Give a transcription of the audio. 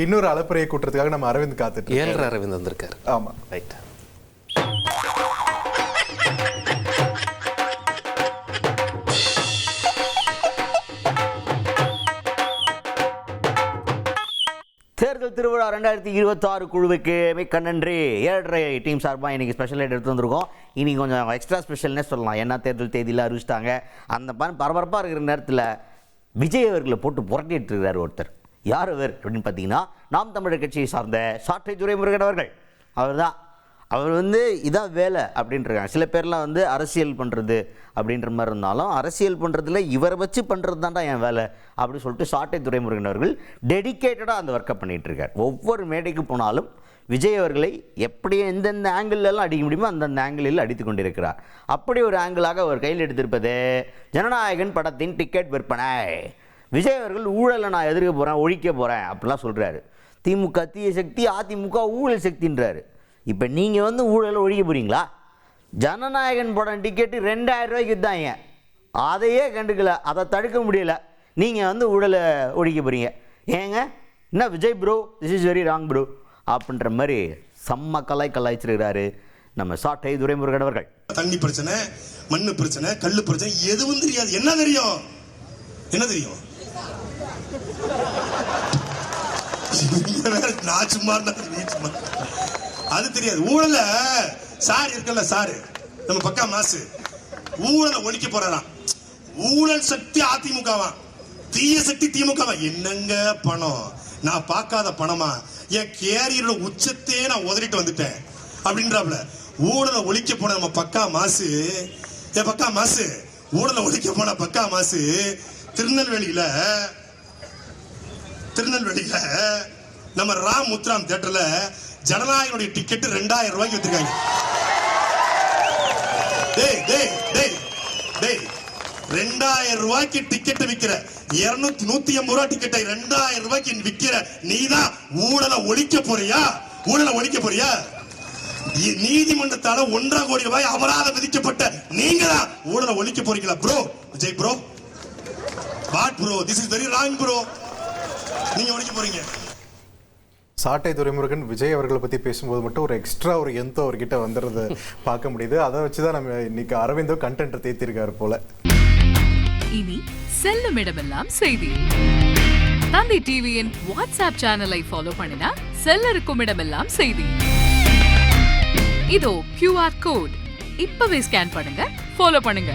இன்னொரு அலப்பறையை கூட்டுறதுக்காக நம்ம அரவிந்த் காத்துட்டு 7 அரவிந்த் வந்திருக்காரு. ஆமா, ரைட். தேர்தல் திருவிழா 2026 குழுவுக்கு மிக்க நன்றி. 7.5 டீம் சார்பாக இன்றைக்கி ஸ்பெஷல் லைட் எடுத்து வந்திருக்கோம். இன்றைக்கி கொஞ்சம் எக்ஸ்ட்ரா ஸ்பெஷல்னே சொல்லலாம். ஏன்னா தேர்தல் தேதியில் அறிவிச்சிட்டாங்க. அந்த பரபரப்பாக இருக்கிற நேரத்தில் விஜய் அவர்களை போட்டு புரட்டிட்டு இருக்கிறார் ஒருத்தர். யார் அவர் அப்படின்னு பார்த்தீங்கன்னா, நாம் தமிழர் கட்சியை சார்ந்த சாட்டை துரைமுருகன் அவர்கள். அவர் இதான் வேலை அப்படின்றாங்க. சில பேர்லாம் அரசியல் பண்ணுறது அப்படின்ற மாதிரி இருந்தாலும், அரசியல் பண்ணுறதுல இவரை வச்சு பண்ணுறது தான்டா என் வேலை அப்படின்னு சொல்லிட்டு சாட்டை துரைமுருகன் அவர்கள் டெடிக்கேட்டடாக அந்த ஒர்க்கை பண்ணிகிட்ருக்கார். ஒவ்வொரு மேடைக்கு போனாலும் விஜய் அவர்களை எப்படி எந்தெந்த ஆங்கிள்லாம் அடிக்க முடியுமோ அந்தந்த ஆங்கிளில் அடித்து கொண்டிருக்கிறார். அப்படி ஒரு ஆங்கிளாக அவர் கையில் எடுத்திருப்பது ஜனநாயகன் படத்தின் டிக்கெட் விற்பனை. விஜய் அவர்கள் ஊழலை நான் எதிர்க்க போகிறேன், ஒழிக்க போகிறேன் அப்படிலாம் சொல்கிறாரு. திமுக தீய சக்தி, அதிமுக ஊழல் சக்தின்றாரு. இப்போ நீங்கள் ஊழலை ஒழிக்க போகிறீங்களா? ஜனநாயகன் படம் டிக்கெட்டு 2000 ரூபாய்க்கு தாங்க, அதையே கண்டுக்கல, அதை தடுக்க முடியல. நீங்கள் ஊழலை ஒழிக்க போகிறீங்க. ஏங்க என்ன Vijay bro, this is very wrong bro அப்படின்ற மாதிரி செம்ம கலாய்ச்சிருக்கிறாரு நம்ம சாட்டை துரைமுருகன் அவர்கள். தண்ணி பிரச்சனை, மண்ணு பிரச்சனை, கல்லு பிரச்சனை எதுவும் தெரியாது. என்ன தெரியும்? நான் சும்மா அது தெரியாது. ஊழல சார் இருக்கல, சாரு நம்ம பக்கா மாசு ஊழலை ஒழிக்க போறாராம். ஊழல் சக்தி அதிமுகவா, தீய சக்தி திமுகவா. என்னங்க பணம், நான் பார்க்காத பணமா? என் கேரியரோட உச்சத்தையே நான் உதறிட்டு வந்துட்டேன் அப்படின்றாப்ல. ஊழலை ஒழிக்க போன நம்ம பக்கா மாசு, என் பக்கா மாசு ஊழலை ஒழிக்க போன பக்கா மாசு திருநெல்வேலியில நம்ம ராம் முத்துராம் தியேட்டர்ல ஜனநாயகனுடைய டிக்கெட் 2000 ரூபாய்க்கு வித்திருக்காங்க. 2000 ரூபாய்க்கு டிக்கெட் விக்கிற, 150 ரூபாய் டிக்கெட்டை 2000 ரூபாய்க்கு விக்கிற நீதான் ஊழலை ஒழிக்க போறியா? நீதிமன்றத்தால 1.5 கோடி ரூபாய் அபராதம் விதிக்கப்பட்ட நீங்க தான் ஊழலை ஒழிக்க போறீங்களா bro? Vijay bro, what bro, this is very wrong bro. நீங்க ஒழிக்க போறீங்க. சாட்டை துரைமுருகன் விஜய் அவர்களை பற்றி பேசும்போது மட்டும் ஒரு எக்ஸ்ட்ரா ஒரு எந்தோ அவர்கிட்ட வந்துடுறத பார்க்க முடியுது. அதை வச்சு தான் நம்ம இன்னைக்கு அரவிந்தோ கண்டென்ட்டை தேத்திருக்காரு போல. இனி செல்லும் இடமெல்லாம் செய்தி. தந்தி டிவியின் வாட்ஸ்அப் சேனலை ஃபாலோ பண்ணினா செல்ல இருக்கும் இடமெல்லாம் செய்தி. இதோ QR கோட் இப்பவே ஸ்கேன் பண்ணுங்க, ஃபாலோ பண்ணுங்க.